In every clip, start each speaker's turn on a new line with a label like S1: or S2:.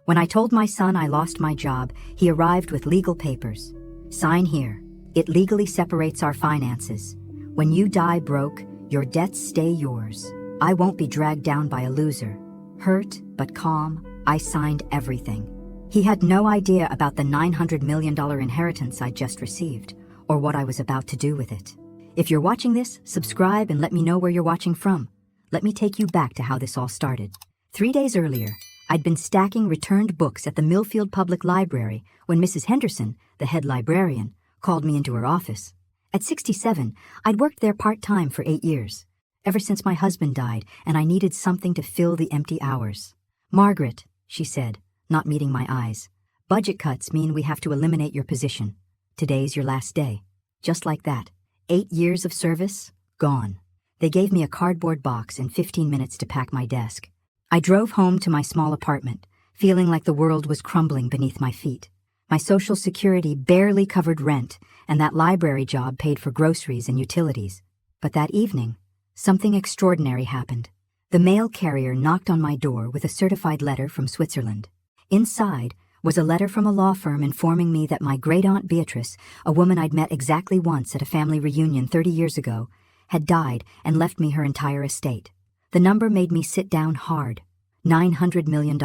S1: When I told my son I lost my job, he arrived with legal papers. Sign here. It legally separates our finances. When you die broke, your debts stay yours. I won't be dragged down by a loser. Hurt, but calm, I signed everything. He had no idea about the $900 million inheritance I'd just received, or what I was about to do with it. If you're watching this, subscribe and let me know where you're watching from. Let me take you back to how this all started. 3 days earlier, I'd been stacking returned books at the Millfield Public Library when Mrs. Henderson, the head librarian, called me into her office. At 67, I'd worked there part-time for 8 years, ever since my husband died, and I needed something to fill the empty hours. "Margaret," she said, not meeting my eyes, "budget cuts mean we have to eliminate your position. Today's your last day." Just like that. 8 years of service, gone. They gave me a cardboard box and 15 minutes to pack my desk. I drove home to my small apartment, feeling like the world was crumbling beneath my feet. My Social Security barely covered rent, and that library job paid for groceries and utilities. But that evening, something extraordinary happened. The mail carrier knocked on my door with a certified letter from Switzerland. Inside was a letter from a law firm informing me that my great-aunt Beatrice, a woman I'd met exactly once at a family reunion 30 years ago, had died and left me her entire estate. The number made me sit down hard. $900 million.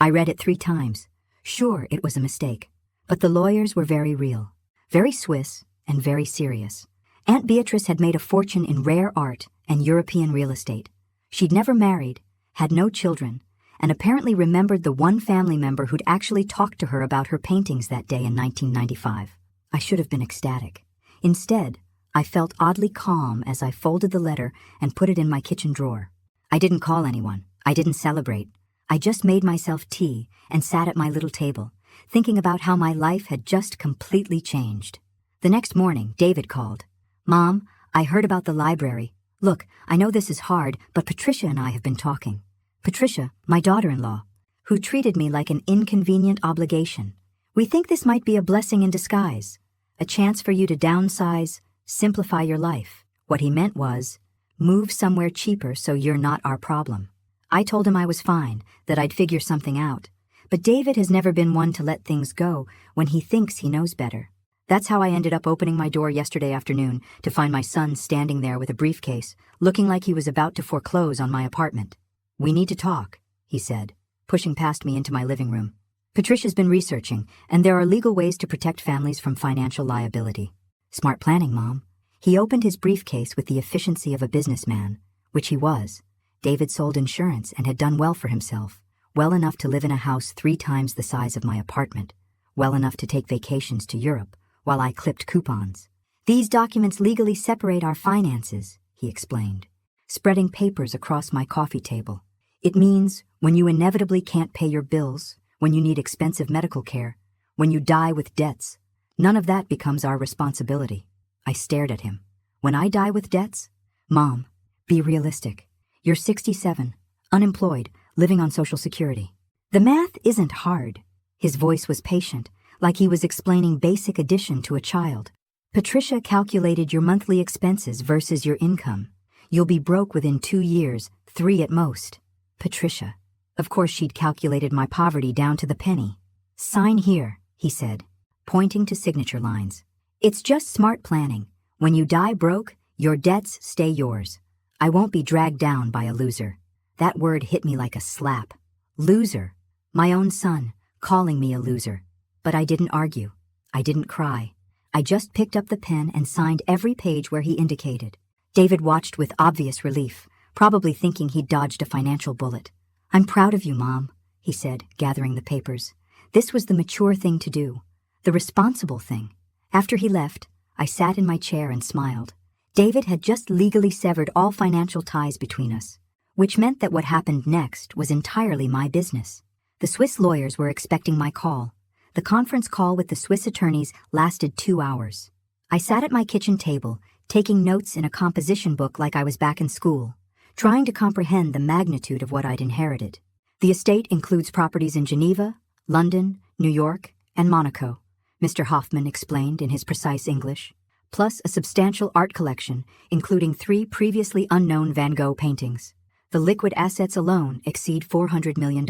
S1: I read it 3 times. Sure, it was a mistake. But the lawyers were very real, very Swiss, and very serious. Aunt Beatrice had made a fortune in rare art and European real estate. She'd never married, had no children, and apparently remembered the one family member who'd actually talked to her about her paintings that day in 1995. I should have been ecstatic. Instead, I felt oddly calm as I folded the letter and put it in my kitchen drawer. I didn't call anyone. I didn't celebrate. I just made myself tea and sat at my little table, thinking about how my life had just completely changed. The next morning, David called. "Mom, I heard about the library. Look, I know this is hard, but Patricia and I have been talking." Patricia, my daughter-in-law, who treated me like an inconvenient obligation. "We think this might be a blessing in disguise, a chance for you to downsize, simplify your life." What he meant was, move somewhere cheaper so you're not our problem. I told him I was fine, that I'd figure something out. But David has never been one to let things go when he thinks he knows better. That's how I ended up opening my door yesterday afternoon to find my son standing there with a briefcase, looking like he was about to foreclose on my apartment. "We need to talk," he said, pushing past me into my living room. "Patricia's been researching, and there are legal ways to protect families from financial liability." "Smart planning, Mom." He opened his briefcase with the efficiency of a businessman, which he was. David sold insurance and had done well for himself, well enough to live in a house 3 times the size of my apartment, well enough to take vacations to Europe while I clipped coupons. "These documents legally separate our finances," he explained, spreading papers across my coffee table. "It means when you inevitably can't pay your bills, when you need expensive medical care, when you die with debts, none of that becomes our responsibility." I stared at him. "When I die with debts? Mom, be realistic. You're 67, unemployed, living on Social Security. The math isn't hard." His voice was patient, like he was explaining basic addition to a child. "Patricia calculated your monthly expenses versus your income. You'll be broke within 2 years, 3 at most." Patricia. Of course she'd calculated my poverty down to the penny. "Sign here," he said, pointing to signature lines. "It's just smart planning. When you die broke, your debts stay yours. I won't be dragged down by a loser." That word hit me like a slap. Loser. My own son, calling me a loser. But I didn't argue. I didn't cry. I just picked up the pen and signed every page where he indicated. David watched with obvious relief, probably thinking he'd dodged a financial bullet. "I'm proud of you, Mom," he said, gathering the papers. This was the mature thing to do, the responsible thing. After he left, I sat in my chair and smiled. David had just legally severed all financial ties between us, which meant that what happened next was entirely my business. The Swiss lawyers were expecting my call. The conference call with the Swiss attorneys lasted 2 hours. I sat at my kitchen table, taking notes in a composition book like I was back in school, trying to comprehend the magnitude of what I'd inherited. The estate includes properties in Geneva, London, New York, and Monaco, Mr. Hoffman explained in his precise English, plus a substantial art collection, including 3 previously unknown Van Gogh paintings. The liquid assets alone exceed $400 million.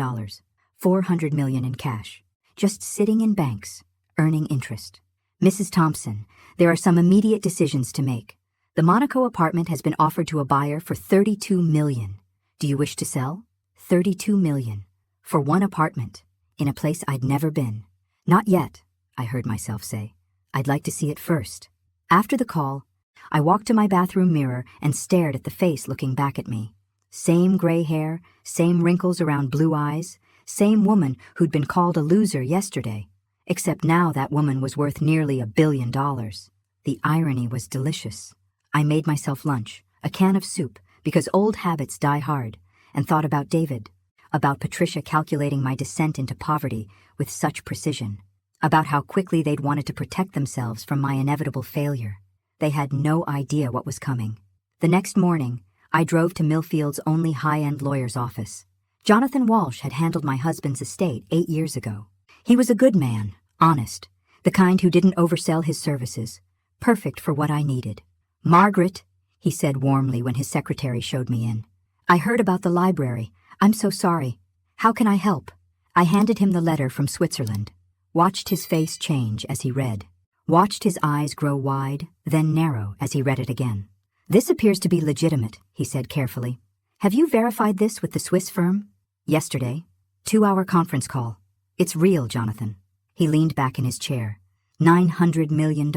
S1: $400 million in cash, just sitting in banks, earning interest. Mrs. Thompson, there are some immediate decisions to make. The Monaco apartment has been offered to a buyer for $32 million. Do you wish to sell? $32 million. For one apartment, in a place I'd never been. Not yet, I heard myself say. I'd like to see it first. After the call, I walked to my bathroom mirror and stared at the face looking back at me. Same gray hair, same wrinkles around blue eyes, same woman who'd been called a loser yesterday. Except now that woman was worth nearly $1 billion. The irony was delicious. I made myself lunch, a can of soup, because old habits die hard, and thought about David, about Patricia calculating my descent into poverty with such precision, about how quickly they'd wanted to protect themselves from my inevitable failure. They had no idea what was coming. The next morning, I drove to Millfield's only high-end lawyer's office. Jonathan Walsh had handled my husband's estate 8 years ago. He was a good man, honest, the kind who didn't oversell his services, perfect for what I needed. "Margaret," he said warmly when his secretary showed me in. "I heard about the library. I'm so sorry. How can I help?" I handed him the letter from Switzerland, watched his face change as he read, watched his eyes grow wide, then narrow as he read it again. "This appears to be legitimate," he said carefully. "Have you verified this with the Swiss firm?" "Yesterday. 2-hour conference call. It's real, Jonathan." He leaned back in his chair. $900 million.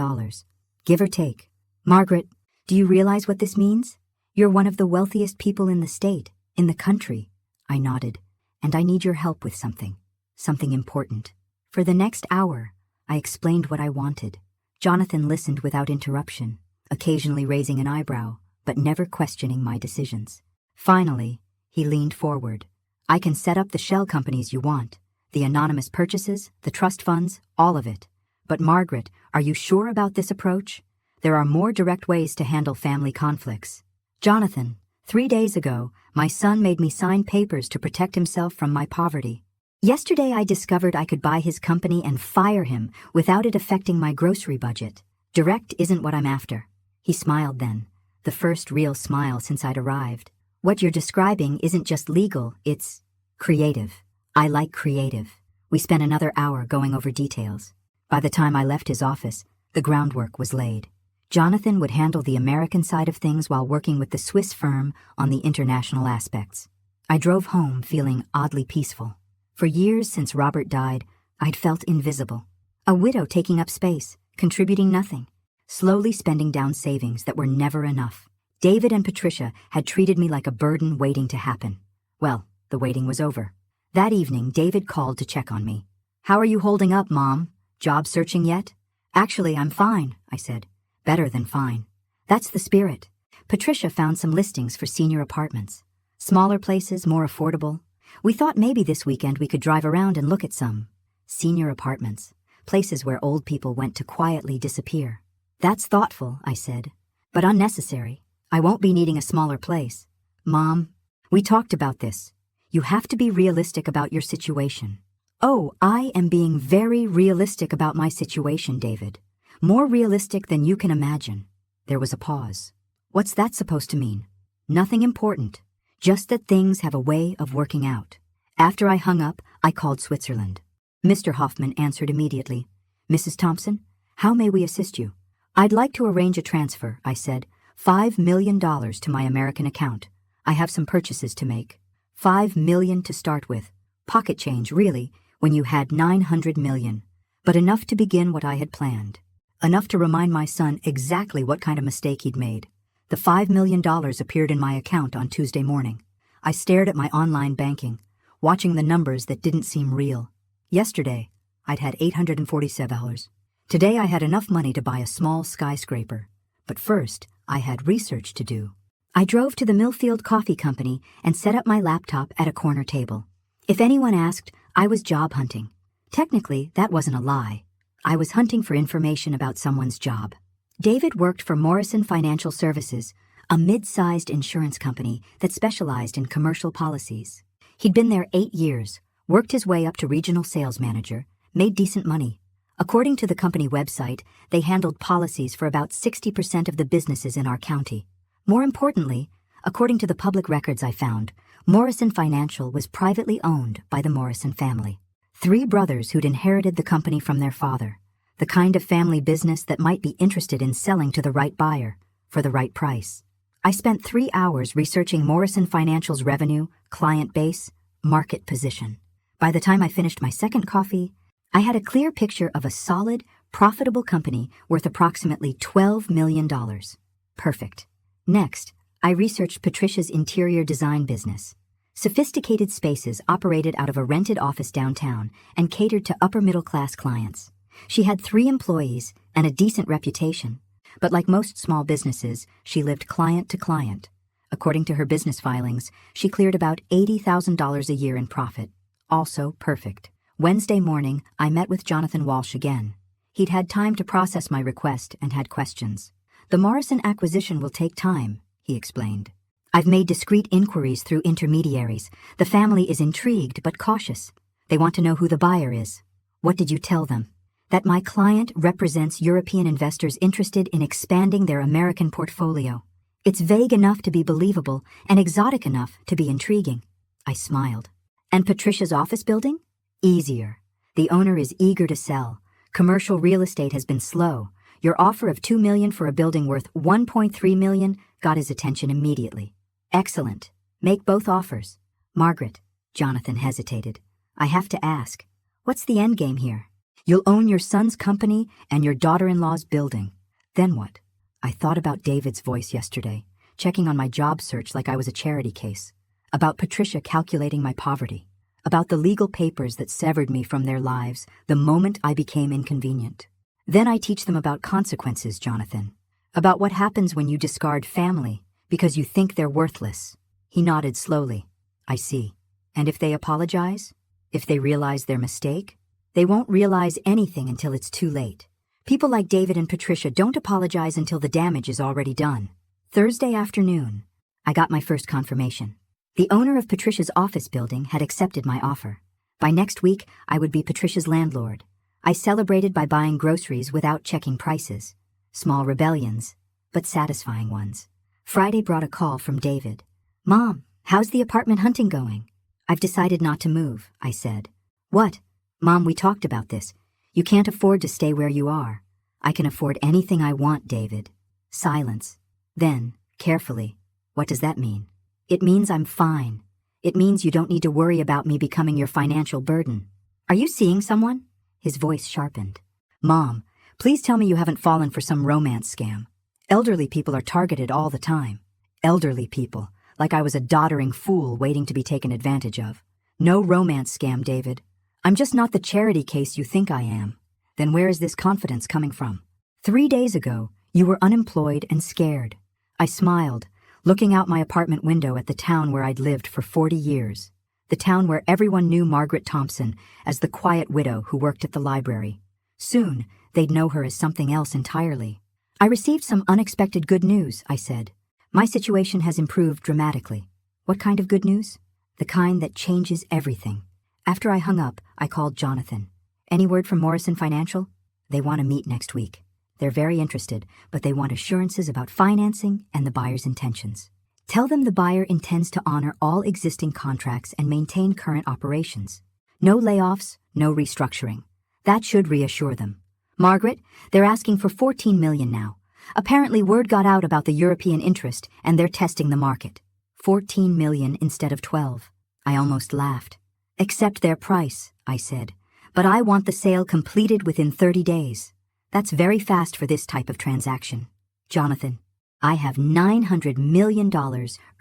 S1: Give or take. "Margaret, do you realize what this means? You're one of the wealthiest people in the state, in the country." I nodded. "And I need your help with something important." For the next hour, I explained what I wanted. Jonathan listened without interruption, occasionally raising an eyebrow, but never questioning my decisions. Finally, he leaned forward. "I can set up the shell companies you want, the anonymous purchases, the trust funds, all of it. But Margaret, are you sure about this approach? There are more direct ways to handle family conflicts." "Jonathan, 3 days ago, my son made me sign papers to protect himself from my poverty. Yesterday I discovered I could buy his company and fire him without it affecting my grocery budget. Direct isn't what I'm after." He smiled then, the first real smile since I'd arrived. "What you're describing isn't just legal, it's creative. I like creative." We spent another hour going over details. By the time I left his office, the groundwork was laid. Jonathan would handle the American side of things while working with the Swiss firm on the international aspects. I drove home feeling oddly peaceful. For years since Robert died, I'd felt invisible. A widow taking up space, contributing nothing, slowly spending down savings that were never enough. David and Patricia had treated me like a burden waiting to happen. Well, the waiting was over. That evening, David called to check on me. "How are you holding up, Mom? Job searching yet?" "Actually, I'm fine," I said. "Better than fine." "That's the spirit." Patricia found some listings for senior apartments. Smaller places, more affordable. We thought maybe this weekend we could drive around and look at some. Senior apartments. Places where old people went to quietly disappear. "That's thoughtful," I said. "But unnecessary. I won't be needing a smaller place." "Mom, we talked about this. You have to be realistic about your situation." "Oh, I am being very realistic about my situation, David. More realistic than you can imagine." There was a pause. "What's that supposed to mean?" "Nothing important. Just that things have a way of working out." After I hung up, I called Switzerland. Mr. Hoffman answered immediately. "Mrs. Thompson, how may we assist you?" "I'd like to arrange a transfer," I said. $5 million to my American account. I have some purchases to make. $5 million to start with. Pocket change, really, when you had $900 million. But enough to begin what I had planned. Enough to remind my son exactly what kind of mistake he'd made. The $5 million appeared in my account on Tuesday morning. I stared at my online banking, watching the numbers that didn't seem real. Yesterday, I'd had $847. Today I had enough money to buy a small skyscraper. But first, I had research to do. I drove to the Millfield Coffee Company and set up my laptop at a corner table. If anyone asked, I was job hunting. Technically, that wasn't a lie. I was hunting for information about someone's job. David worked for Morrison Financial Services, a mid-sized insurance company that specialized in commercial policies. He'd been there 8 years, worked his way up to regional sales manager, made decent money. According to the company website, they handled policies for about 60% of the businesses in our county. More importantly, according to the public records I found, Morrison Financial was privately owned by the Morrison family. 3 brothers who'd inherited the company from their father. The kind of family business that might be interested in selling to the right buyer for the right price. I spent 3 hours researching Morrison Financial's revenue, client base, market position. By the time I finished my second coffee, I had a clear picture of a solid, profitable company worth approximately $12 million. Perfect. Next, I researched Patricia's interior design business. Sophisticated spaces operated out of a rented office downtown and catered to upper-middle-class clients. She had 3 employees and a decent reputation, but like most small businesses, she lived client to client. According to her business filings, she cleared about $80,000 a year in profit. Also perfect. Wednesday morning, I met with Jonathan Walsh again. He'd had time to process my request and had questions. The Morrison acquisition will take time, he explained. I've made discreet inquiries through intermediaries. The family is intrigued but cautious. They want to know who the buyer is. What did you tell them? That my client represents European investors interested in expanding their American portfolio. It's vague enough to be believable and exotic enough to be intriguing. I smiled. And Patricia's office building? Easier. The owner is eager to sell. Commercial real estate has been slow. Your offer of $2 million for a building worth $1.3 million got his attention immediately. Excellent. Make both offers. Margaret, Jonathan hesitated. I have to ask, what's the end game here? You'll own your son's company and your daughter-in-law's building. Then what? I thought about David's voice yesterday, checking on my job search like I was a charity case. About Patricia calculating my poverty. About the legal papers that severed me from their lives the moment I became inconvenient. Then I teach them about consequences, Jonathan. About what happens when you discard family because you think they're worthless. He nodded slowly. I see. And if they apologize? If they realize their mistake? They won't realize anything until it's too late. People like David and Patricia don't apologize until the damage is already done. Thursday afternoon, I got my first confirmation. The owner of Patricia's office building had accepted my offer. By next week, I would be Patricia's landlord. I celebrated by buying groceries without checking prices. Small rebellions, but satisfying ones. Friday brought a call from David. Mom, how's the apartment hunting going? I've decided not to move, I said. What? Mom, we talked about this. You can't afford to stay where you are. I can afford anything I want, David. Silence. Then, carefully, what does that mean? It means I'm fine. It means you don't need to worry about me becoming your financial burden. Are you seeing someone? His voice sharpened. Mom, please tell me you haven't fallen for some romance scam. Elderly people are targeted all the time. Elderly people, like I was a doddering fool waiting to be taken advantage of. No romance scam, David. I'm just not the charity case you think I am. Then where is this confidence coming from? 3 days ago, you were unemployed and scared. I smiled, looking out my apartment window at the town where I'd lived for 40 years. The town where everyone knew Margaret Thompson as the quiet widow who worked at the library. Soon, they'd know her as something else entirely. I received some unexpected good news, I said. My situation has improved dramatically. What kind of good news? The kind that changes everything. After I hung up, I called Jonathan. Any word from Morrison Financial? They want to meet next week. They're very interested, but they want assurances about financing and the buyer's intentions. Tell them the buyer intends to honor all existing contracts and maintain current operations. No layoffs, no restructuring. That should reassure them. Margaret, they're asking for $14 million now. Apparently word got out about the European interest and they're testing the market. $14 million instead of 12. I almost laughed. Accept their price, I said. But I want the sale completed within 30 days. That's very fast for this type of transaction. Jonathan, I have $900 million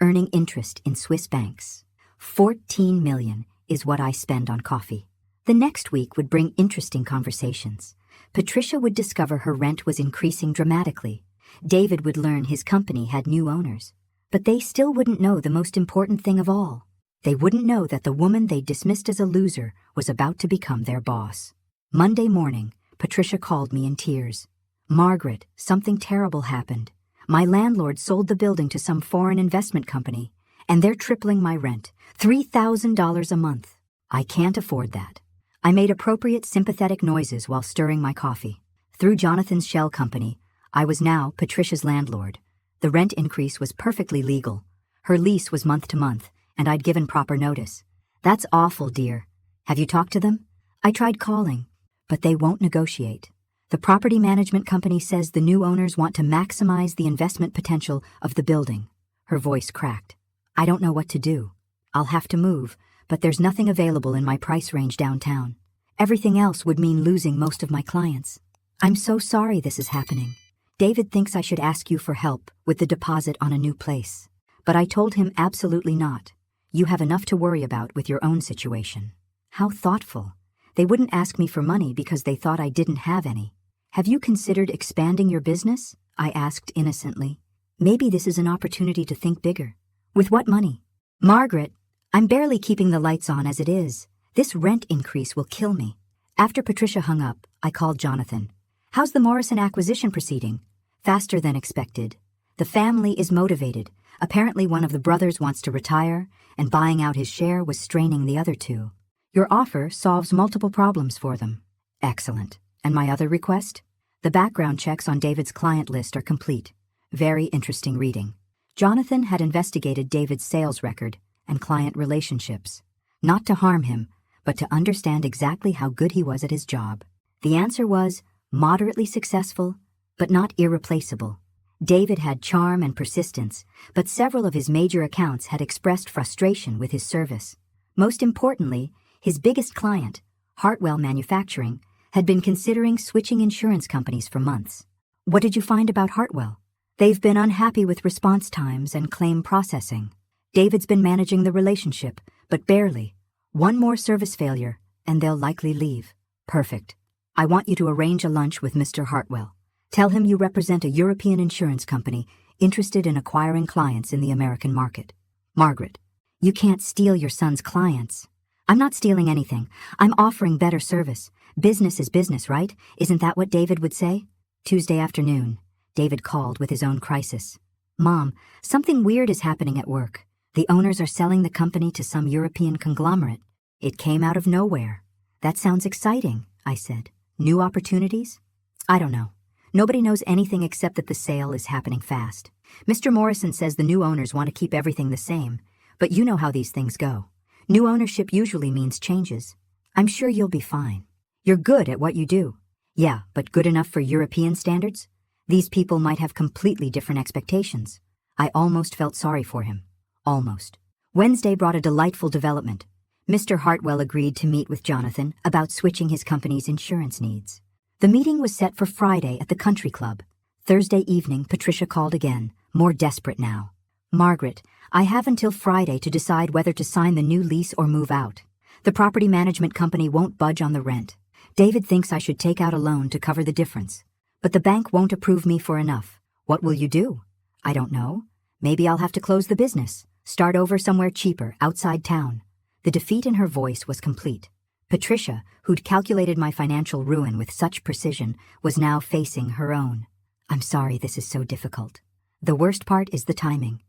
S1: earning interest in Swiss banks. $14 million is what I spend on coffee. The next week would bring interesting conversations. Patricia would discover her rent was increasing dramatically. David would learn his company had new owners. But they still wouldn't know the most important thing of all. They wouldn't know that the woman they dismissed as a loser was about to become their boss. Monday morning, Patricia called me in tears. Margaret, something terrible happened. My landlord sold the building to some foreign investment company, and they're tripling my rent, $3,000 a month. I can't afford that. I made appropriate sympathetic noises while stirring my coffee. Through Jonathan's shell company, I was now Patricia's landlord. The rent increase was perfectly legal. Her lease was month to month, and I'd given proper notice. That's awful, dear. Have you talked to them? I tried calling, but they won't negotiate. The property management company says the new owners want to maximize the investment potential of the building. Her voice cracked. I don't know what to do. I'll have to move, but there's nothing available in my price range downtown. Everything else would mean losing most of my clients. I'm so sorry this is happening. David thinks I should ask you for help with the deposit on a new place. But I told him absolutely not. You have enough to worry about with your own situation. How thoughtful. They wouldn't ask me for money because they thought I didn't have any. Have you considered expanding your business? I asked innocently. Maybe this is an opportunity to think bigger. With what money? Margaret, I'm barely keeping the lights on as it is. This rent increase will kill me. After Patricia hung up, I called Jonathan. How's the Morrison acquisition proceeding? Faster than expected. The family is motivated. Apparently one of the brothers wants to retire, and buying out his share was straining the other two. Your offer solves multiple problems for them. Excellent. And my other request? The background checks on David's client list are complete. Very interesting reading. Jonathan had investigated David's sales record and client relationships. Not to harm him, but to understand exactly how good he was at his job. The answer was moderately successful, but not irreplaceable. David had charm and persistence, but several of his major accounts had expressed frustration with his service. Most importantly, his biggest client, Hartwell Manufacturing, had been considering switching insurance companies for months. What did you find about Hartwell? They've been unhappy with response times and claim processing. David's been managing the relationship, but barely. One more service failure, and they'll likely leave. Perfect. I want you to arrange a lunch with Mr. Hartwell. Tell him you represent a European insurance company interested in acquiring clients in the American market. Margaret, you can't steal your son's clients. I'm not stealing anything. I'm offering better service. Business is business, right? Isn't that what David would say? Tuesday afternoon, David called with his own crisis. Mom, something weird is happening at work. The owners are selling the company to some European conglomerate. It came out of nowhere. That sounds exciting, I said. New opportunities? I don't know. Nobody knows anything except that the sale is happening fast. Mr. Morrison says the new owners want to keep everything the same, but you know how these things go. New ownership usually means changes. I'm sure you'll be fine. You're good at what you do. Yeah, but good enough for European standards? These people might have completely different expectations. I almost felt sorry for him. Almost. Wednesday brought a delightful development. Mr. Hartwell agreed to meet with Jonathan about switching his company's insurance needs. The meeting was set for Friday at the country club. Thursday evening, Patricia called again, more desperate now. Margaret, I have until Friday to decide whether to sign the new lease or move out. The property management company won't budge on the rent. David thinks I should take out a loan to cover the difference. But the bank won't approve me for enough. What will you do? I don't know. Maybe I'll have to close the business. Start over somewhere cheaper, outside town. The defeat in her voice was complete. Patricia, who'd calculated my financial ruin with such precision, was now facing her own. I'm sorry this is so difficult. The worst part is the timing.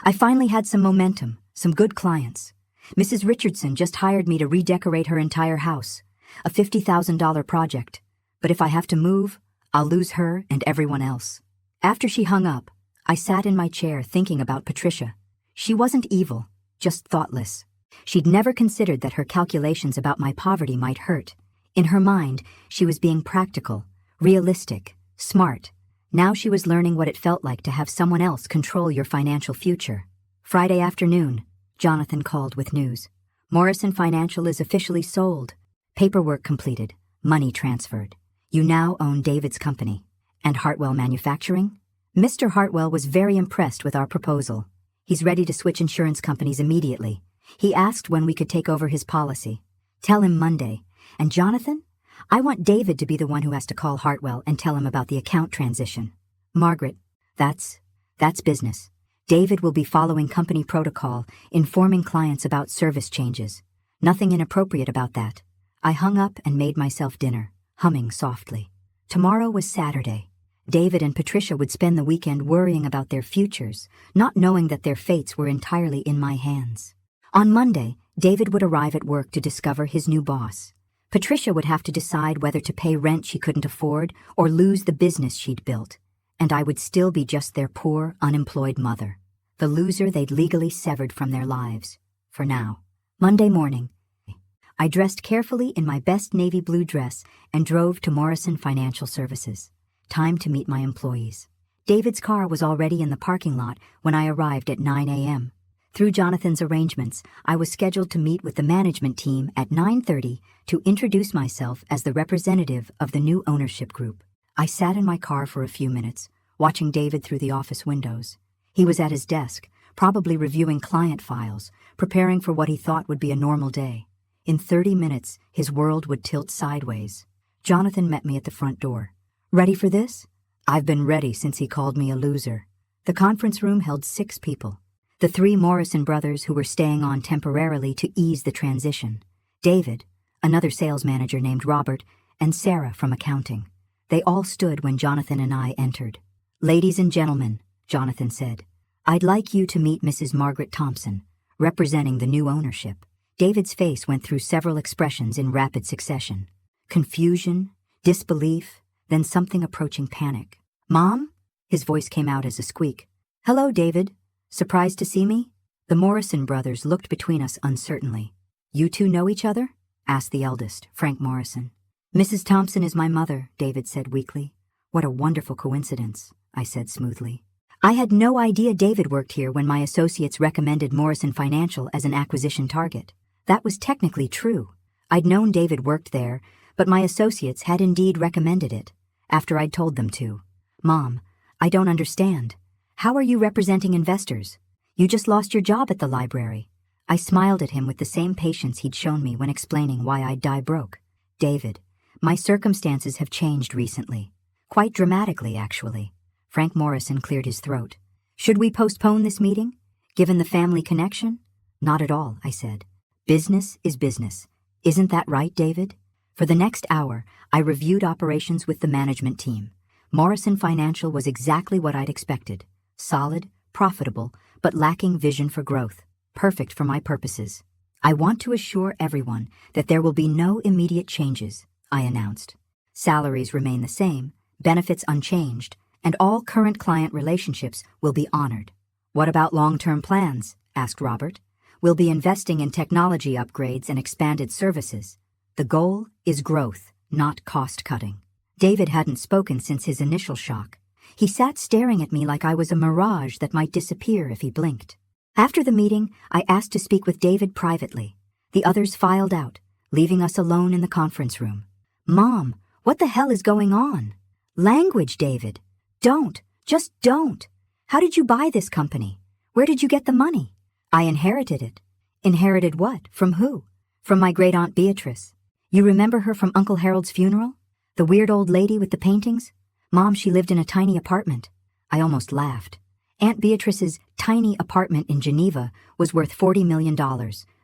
S1: I finally had some momentum, some good clients. Mrs. Richardson just hired me to redecorate her entire house. A $50,000 project. But if I have to move, I'll lose her and everyone else. After she hung up, I sat in my chair thinking about Patricia. She wasn't evil, just thoughtless. She'd never considered that her calculations about my poverty might hurt. In her mind, she was being practical, realistic, smart. Now she was learning what it felt like to have someone else control your financial future. Friday afternoon, Jonathan called with news. Morrison Financial is officially sold. Paperwork completed, money transferred. You now own David's company. And Hartwell Manufacturing? Mr. Hartwell was very impressed with our proposal. He's ready to switch insurance companies immediately. He asked when we could take over his policy. Tell him Monday. And Jonathan? I want David to be the one who has to call Hartwell and tell him about the account transition. Margaret, that's business. David will be following company protocol, informing clients about service changes. Nothing inappropriate about that. I hung up and made myself dinner, humming softly. Tomorrow was Saturday. David and Patricia would spend the weekend worrying about their futures, not knowing that their fates were entirely in my hands. On Monday, David would arrive at work to discover his new boss. Patricia would have to decide whether to pay rent she couldn't afford or lose the business she'd built. And I would still be just their poor, unemployed mother, the loser they'd legally severed from their lives. for now. Monday morning, I dressed carefully in my best navy blue dress and drove to Morrison Financial Services. Time to meet my employees. David's car was already in the parking lot when I arrived at 9 a.m. Through Jonathan's arrangements, I was scheduled to meet with the management team at 9:30 to introduce myself as the representative of the new ownership group. I sat in my car for a few minutes, watching David through the office windows. He was at his desk, probably reviewing client files, preparing for what he thought would be a normal day. In 30 minutes, his world would tilt sideways. Jonathan met me at the front door. Ready for this? I've been ready since he called me a loser. The conference room held 6 people. The 3 Morrison brothers who were staying on temporarily to ease the transition. David, another sales manager named Robert, and Sarah from accounting. They all stood when Jonathan and I entered. "Ladies and gentlemen," Jonathan said, "I'd like you to meet Mrs. Margaret Thompson, representing the new ownership." David's face went through several expressions in rapid succession. Confusion, disbelief, then something approaching panic. "Mom?" His voice came out as a squeak. "Hello, David. Surprised to see me?" The Morrison brothers looked between us uncertainly. "You two know each other?" asked the eldest, Frank Morrison. "Mrs. Thompson is my mother," David said weakly. "What a wonderful coincidence," I said smoothly. I had no idea David worked here when my associates recommended Morrison Financial as an acquisition target. That was technically true. I'd known David worked there, but my associates had indeed recommended it, after I'd told them to. "Mom, I don't understand. How are you representing investors? You just lost your job at the library." I smiled at him with the same patience he'd shown me when explaining why I'd die broke. "David, my circumstances have changed recently. Quite dramatically, actually." Frank Morrison cleared his throat. "Should we postpone this meeting, given the family connection?" "Not at all," I said. "Business is business. Isn't that right, David?" For the next hour, I reviewed operations with the management team. Morrison Financial was exactly what I'd expected. Solid, profitable, but lacking vision for growth. Perfect for my purposes. "I want to assure everyone that there will be no immediate changes," I announced. "Salaries remain the same, benefits unchanged, and all current client relationships will be honored." "What about long-term plans?" asked Robert. "We'll be investing in technology upgrades and expanded services. The goal is growth, not cost-cutting." David hadn't spoken since his initial shock. He sat staring at me like I was a mirage that might disappear if he blinked. After the meeting, I asked to speak with David privately. The others filed out, leaving us alone in the conference room. "Mom, what the hell is going on?" "Language, David. Don't. Just don't. How did you buy this company? Where did you get the money?" "I inherited it." "Inherited what? From who?" "From my great-aunt Beatrice. You remember her from Uncle Harold's funeral? The weird old lady with the paintings? Mom, she lived in a tiny apartment." I almost laughed. Aunt Beatrice's tiny apartment in Geneva was worth $40 million,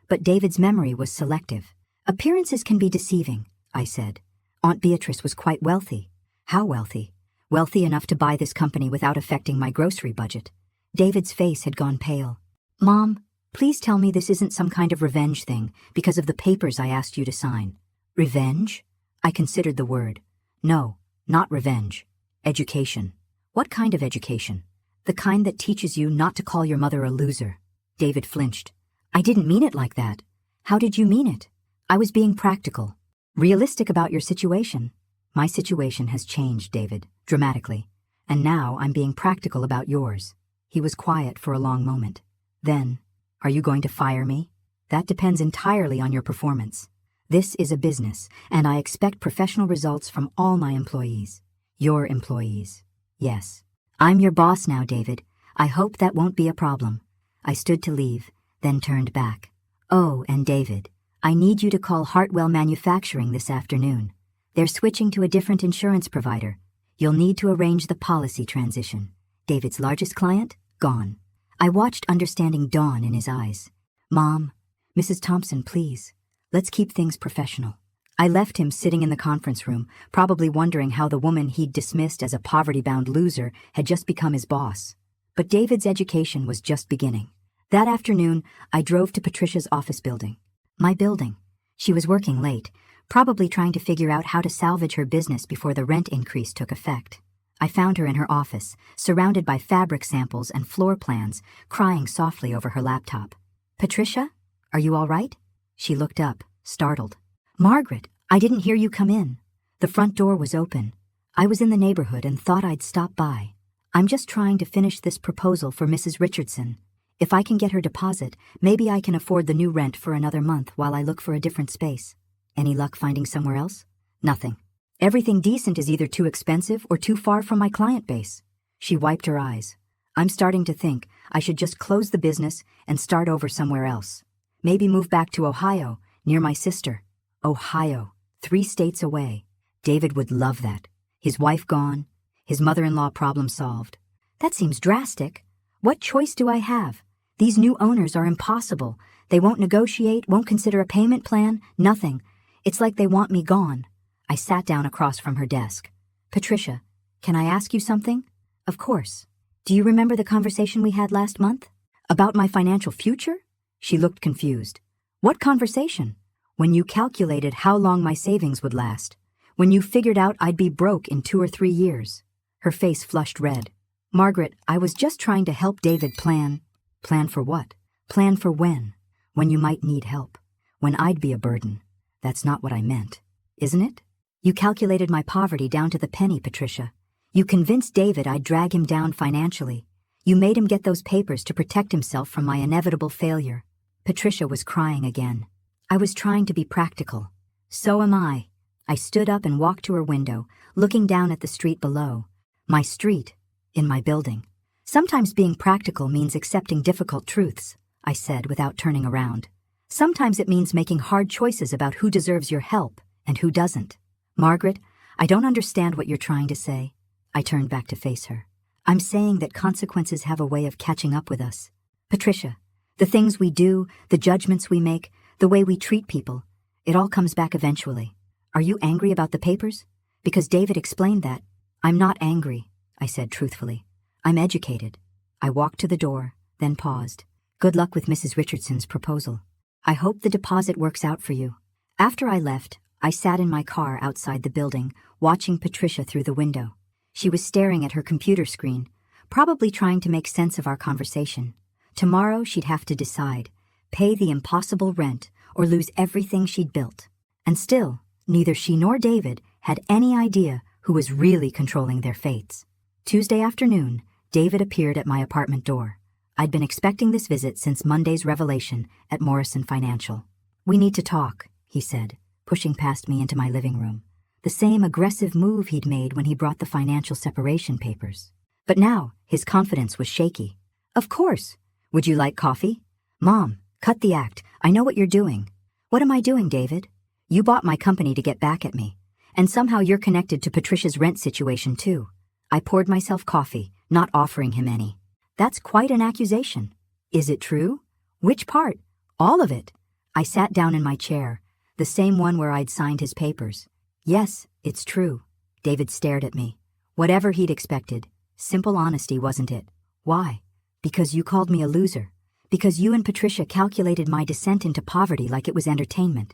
S1: but David's memory was selective. "Appearances can be deceiving," I said. "Aunt Beatrice was quite wealthy." "How wealthy?" "Wealthy enough to buy this company without affecting my grocery budget." David's face had gone pale. "Mom, please tell me this isn't some kind of revenge thing because of the papers I asked you to sign." "Revenge?" I considered the word. "No, not revenge. Education." "What kind of education?" "The kind that teaches you not to call your mother a loser." David flinched. "I didn't mean it like that." "How did you mean it?" "I was being practical. Realistic about your situation." "My situation has changed, David, dramatically. And now I'm being practical about yours." He was quiet for a long moment. Then, "Are you going to fire me?" "That depends entirely on your performance. This is a business, and I expect professional results from all my employees." "Your employees?" "Yes. I'm your boss now, David. I hope that won't be a problem." I stood to leave, then turned back. "Oh, and David, I need you to call Hartwell Manufacturing this afternoon. They're switching to a different insurance provider. You'll need to arrange the policy transition." David's largest client? Gone. I watched understanding dawn in his eyes. "Mom, Mrs. Thompson, please. Let's keep things professional." I left him sitting in the conference room, probably wondering how the woman he'd dismissed as a poverty-bound loser had just become his boss. But David's education was just beginning. That afternoon, I drove to Patricia's office building. My building. She was working late, probably trying to figure out how to salvage her business before the rent increase took effect. I found her in her office, surrounded by fabric samples and floor plans, crying softly over her laptop. "Patricia?" Are you all right? She looked up, startled. Margaret, I didn't hear you come in. The front door was open. I was in the neighborhood and thought I'd stop by. I'm just trying to finish this proposal for Mrs. Richardson. If I can get her deposit, maybe I can afford the new rent for another month while I look for a different space. Any luck finding somewhere else? Nothing. Everything decent is either too expensive or too far from my client base. She wiped her eyes. I'm starting to think I should just close the business and start over somewhere else. Maybe move back to Ohio, near my sister. Ohio, 3 states away. David would love that. His wife gone, his mother-in-law problem solved. That seems drastic. What choice do I have? These new owners are impossible. They won't negotiate, won't consider a payment plan, nothing. It's like they want me gone. I sat down across from her desk. Patricia, can I ask you something? Of course. Do you remember the conversation we had last month? About my financial future? She looked confused. What conversation? When you calculated how long my savings would last. When you figured out I'd be broke in 2 or 3 years. Her face flushed red. Margaret, I was just trying to help David plan. Plan for what? Plan for when. When you might need help. When I'd be a burden. That's not what I meant. Isn't it? You calculated my poverty down to the penny, Patricia. You convinced David I'd drag him down financially. You made him get those papers to protect himself from my inevitable failure. Patricia was crying again. I was trying to be practical. So am I. I stood up and walked to her window, looking down at the street below. My street, in my building. Sometimes being practical means accepting difficult truths, I said without turning around. Sometimes it means making hard choices about who deserves your help and who doesn't. Margaret, I don't understand what you're trying to say. I turned back to face her. I'm saying that consequences have a way of catching up with us. Patricia, the things we do, the judgments we make, the way we treat people, it all comes back eventually. Are you angry about the papers? Because David explained that. I'm not angry, I said truthfully. I'm educated. I walked to the door, then paused. Good luck with Mrs. Richardson's proposal. I hope the deposit works out for you. After I left, I sat in my car outside the building, watching Patricia through the window. She was staring at her computer screen, probably trying to make sense of our conversation. Tomorrow she'd have to decide, pay the impossible rent or lose everything she'd built. And still, neither she nor David had any idea who was really controlling their fates. Tuesday afternoon, David appeared at my apartment door. I'd been expecting this visit since Monday's revelation at Morrison Financial. We need to talk, he said, pushing past me into my living room. The same aggressive move he'd made when he brought the financial separation papers. But now, his confidence was shaky. Of course. Would you like coffee? Mom, cut the act. I know what you're doing. What am I doing, David? You bought my company to get back at me. And somehow you're connected to Patricia's rent situation, too. I poured myself coffee, not offering him any. That's quite an accusation. Is it true? Which part? All of it. I sat down in my chair, the same one where I'd signed his papers. Yes, it's true. David stared at me. Whatever he'd expected. Simple honesty, wasn't it? Why? Because you called me a loser. Because you and Patricia calculated my descent into poverty like it was entertainment.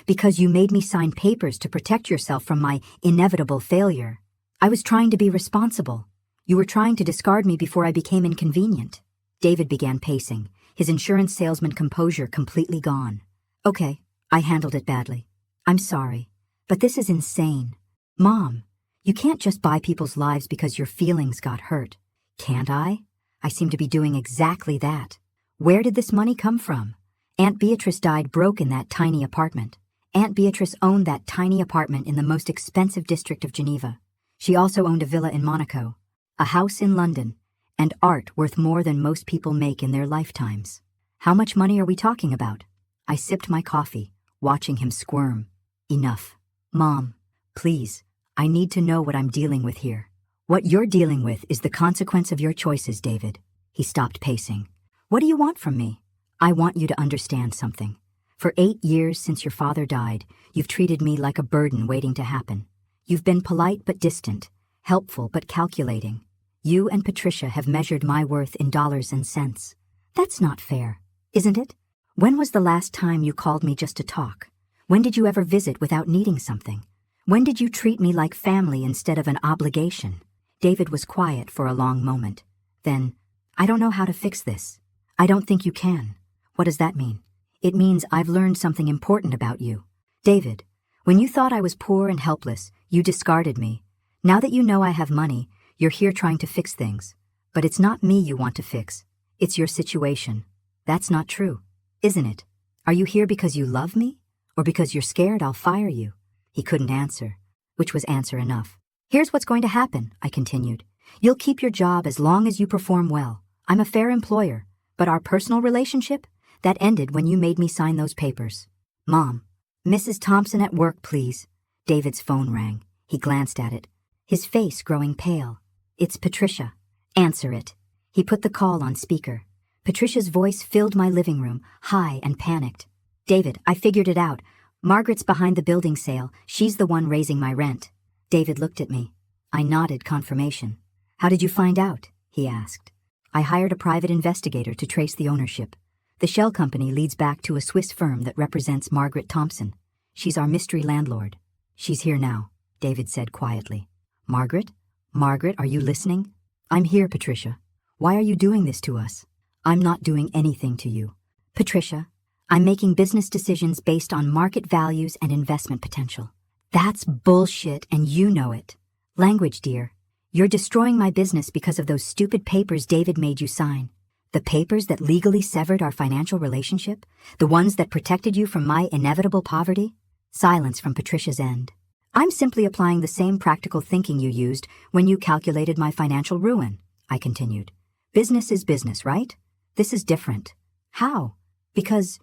S1: Because you made me sign papers to protect yourself from my inevitable failure. I was trying to be responsible. You were trying to discard me before I became inconvenient. David began pacing, his insurance salesman composure completely gone. Okay, I handled it badly. I'm sorry, but this is insane. Mom, you can't just buy people's lives because your feelings got hurt. Can't I? I seem to be doing exactly that. Where did this money come from? Aunt Beatrice died broke in that tiny apartment. Aunt Beatrice owned that tiny apartment in the most expensive district of Geneva. She also owned a villa in Monaco, a house in London, and art worth more than most people make in their lifetimes. How much money are we talking about? I sipped my coffee, watching him squirm. Enough. Mom, please, I need to know what I'm dealing with here. What you're dealing with is the consequence of your choices, David. He stopped pacing. What do you want from me? I want you to understand something. For 8 years since your father died, you've treated me like a burden waiting to happen. You've been polite but distant, helpful but calculating. You and Patricia have measured my worth in dollars and cents. That's not fair, isn't it? When was the last time you called me just to talk? When did you ever visit without needing something? When did you treat me like family instead of an obligation? David was quiet for a long moment. Then, I don't know how to fix this. I don't think you can. What does that mean? It means I've learned something important about you. David, when you thought I was poor and helpless, you discarded me. Now that you know I have money, you're here trying to fix things. But it's not me you want to fix. It's your situation. That's not true, isn't it? Are you here because you love me? Or because you're scared I'll fire you? He couldn't answer, which was answer enough. Here's what's going to happen, I continued. You'll keep your job as long as you perform well. I'm a fair employer, but our personal relationship? That ended when you made me sign those papers. Mom, Mrs. Thompson at work, please. David's phone rang. He glanced at it, his face growing pale. It's Patricia. Answer it. He put the call on speaker. Patricia's voice filled my living room, high and panicked. David, I figured it out. Margaret's behind the building sale. She's the one raising my rent. David looked at me. I nodded confirmation. How did you find out? He asked. I hired a private investigator to trace the ownership. The shell company leads back to a Swiss firm that represents Margaret Thompson. She's our mystery landlord. She's here now, David said quietly. Margaret? Margaret, are you listening? I'm here, Patricia. Why are you doing this to us? I'm not doing anything to you. Patricia, I'm making business decisions based on market values and investment potential. That's bullshit, and you know it. Language, dear. You're destroying my business because of those stupid papers David made you sign. The papers that legally severed our financial relationship? The ones that protected you from my inevitable poverty? Silence from Patricia's end. I'm simply applying the same practical thinking you used when you calculated my financial ruin, I continued. Business is business, right? This is different. How? Because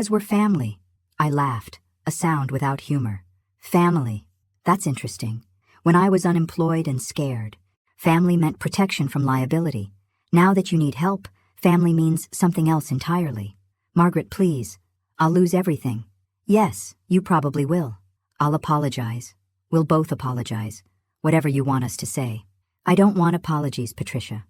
S1: we're family. I laughed, a sound without humor. Family. That's interesting. When I was unemployed and scared, family meant protection from liability. Now that you need help, family means something else entirely. Margaret, please. I'll lose everything. Yes, you probably will. I'll apologize. We'll both apologize. Whatever you want us to say. I don't want apologies, Patricia.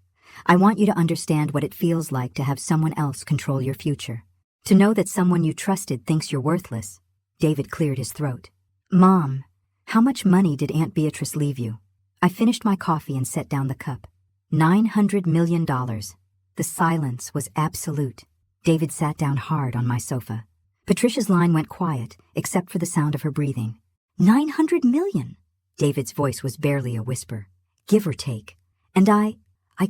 S1: I want you to understand what it feels like to have someone else control your future. To know that someone you trusted thinks you're worthless. David cleared his throat. Mom, how much money did Aunt Beatrice leave you? I finished my coffee and set down the cup. $900 million. The silence was absolute. David sat down hard on my sofa. Patricia's line went quiet, except for the sound of her breathing. 900 million! David's voice was barely a whisper. Give or take. And I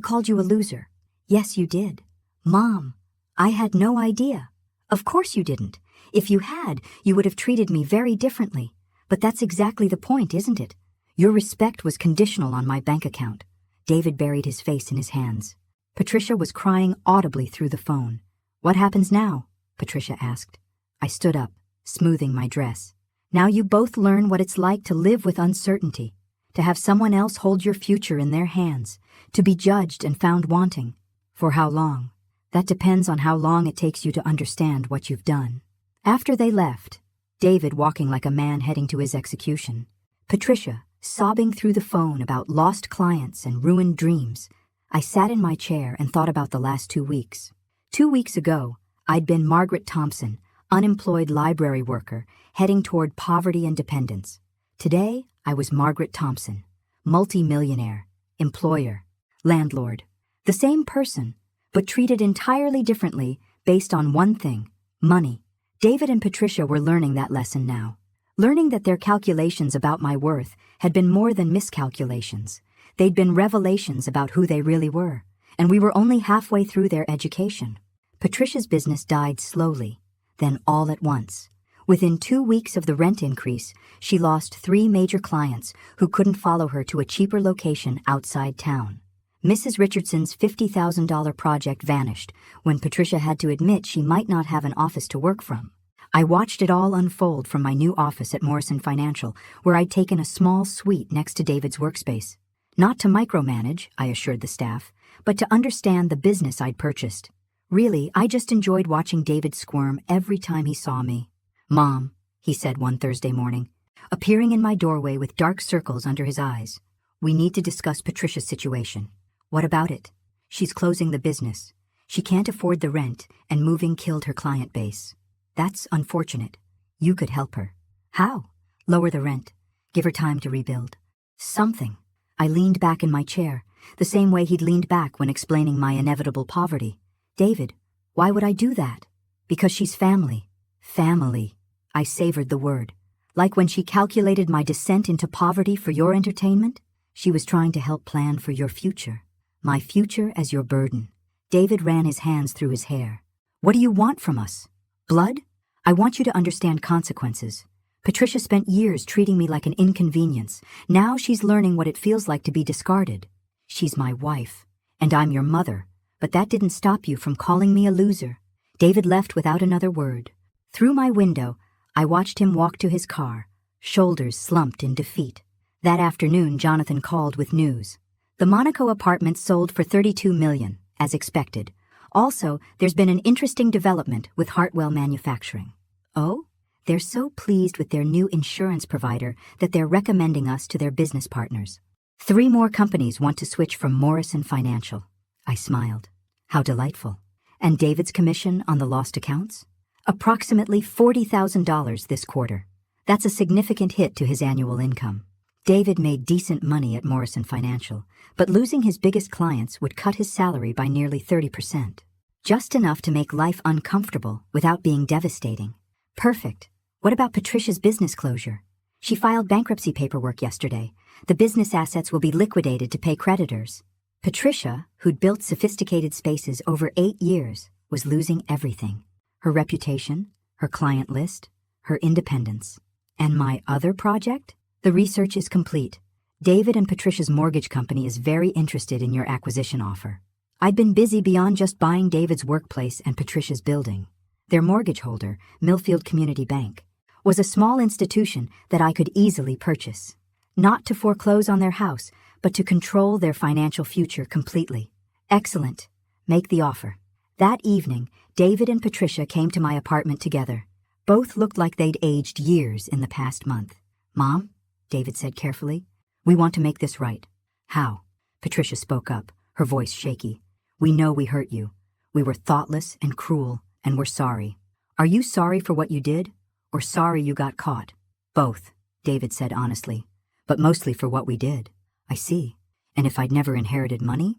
S1: called you a loser. Yes, you did. Mom, I had no idea. Of course you didn't. If you had, you would have treated me very differently. But that's exactly the point, isn't it? Your respect was conditional on my bank account. David buried his face in his hands. Patricia was crying audibly through the phone. What happens now? Patricia asked. I stood up, smoothing my dress. Now you both learn what it's like to live with uncertainty, to have someone else hold your future in their hands, to be judged and found wanting. For how long? That depends on how long it takes you to understand what you've done. After they left, David walking like a man heading to his execution, Patricia sobbing through the phone about lost clients and ruined dreams, I sat in my chair and thought about the last 2 weeks. 2 weeks ago, I'd been Margaret Thompson, unemployed library worker, heading toward poverty and dependence. Today, I was Margaret Thompson, multi-millionaire, employer, landlord. The same person, but treated entirely differently based on one thing, money. David and Patricia were learning that lesson now. Learning that their calculations about my worth had been more than miscalculations. They'd been revelations about who they really were, and we were only halfway through their education. Patricia's business died slowly, then all at once. Within 2 weeks of the rent increase, she lost 3 major clients who couldn't follow her to a cheaper location outside town. Mrs. Richardson's $50,000 project vanished when Patricia had to admit she might not have an office to work from. I watched it all unfold from my new office at Morrison Financial, where I'd taken a small suite next to David's workspace. Not to micromanage, I assured the staff, but to understand the business I'd purchased. Really, I just enjoyed watching David squirm every time he saw me. Mom, he said one Thursday morning, appearing in my doorway with dark circles under his eyes. We need to discuss Patricia's situation. What about it? She's closing the business. She can't afford the rent, and moving killed her client base. That's unfortunate. You could help her. How? Lower the rent. Give her time to rebuild. Something. I leaned back in my chair, the same way he'd leaned back when explaining my inevitable poverty. David, why would I do that? Because she's family. Family. I savored the word. Like when she calculated my descent into poverty for your entertainment? She was trying to help plan for your future. My future as your burden. David ran his hands through his hair. What do you want from us? Blood? I want you to understand consequences. Patricia spent years treating me like an inconvenience. Now she's learning what it feels like to be discarded. She's my wife, and I'm your mother, but that didn't stop you from calling me a loser. David left without another word. Through my window, I watched him walk to his car, shoulders slumped in defeat. That afternoon, Jonathan called with news. The Monaco apartment sold for $32 million, as expected. Also, there's been an interesting development with Hartwell Manufacturing. Oh? They're so pleased with their new insurance provider that they're recommending us to their business partners. 3 more companies want to switch from Morrison Financial. I smiled. How delightful. And David's commission on the lost accounts? Approximately $40,000 this quarter. That's a significant hit to his annual income. David made decent money at Morrison Financial, but losing his biggest clients would cut his salary by nearly 30%. Just enough to make life uncomfortable without being devastating. Perfect. What about Patricia's business closure? She filed bankruptcy paperwork yesterday. The business assets will be liquidated to pay creditors. Patricia, who'd built sophisticated spaces over 8 years, was losing everything. Her reputation, her client list, her independence. And my other project? The research is complete. David and Patricia's mortgage company is very interested in your acquisition offer. I'd been busy beyond just buying David's workplace and Patricia's building. Their mortgage holder, Millfield Community Bank, was a small institution that I could easily purchase. Not to foreclose on their house, but to control their financial future completely. Excellent. Make the offer. That evening, David and Patricia came to my apartment together. Both looked like they'd aged years in the past month. Mom, David said carefully, we want to make this right. How? Patricia spoke up, her voice shaky. We know we hurt you. We were thoughtless and cruel, and we're sorry. Are you sorry for what you did? Or sorry you got caught? Both, David said honestly, but mostly for what we did. I see. And if I'd never inherited money?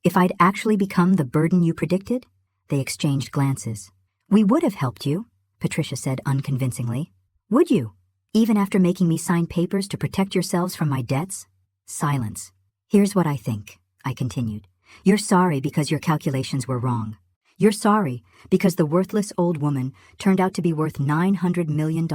S1: If I'd actually become the burden you predicted? They exchanged glances. We would have helped you, Patricia said unconvincingly. Would you? Even after making me sign papers to protect yourselves from my debts? Silence. Here's what I think, I continued. You're sorry because your calculations were wrong. You're sorry because the worthless old woman turned out to be worth $900 million.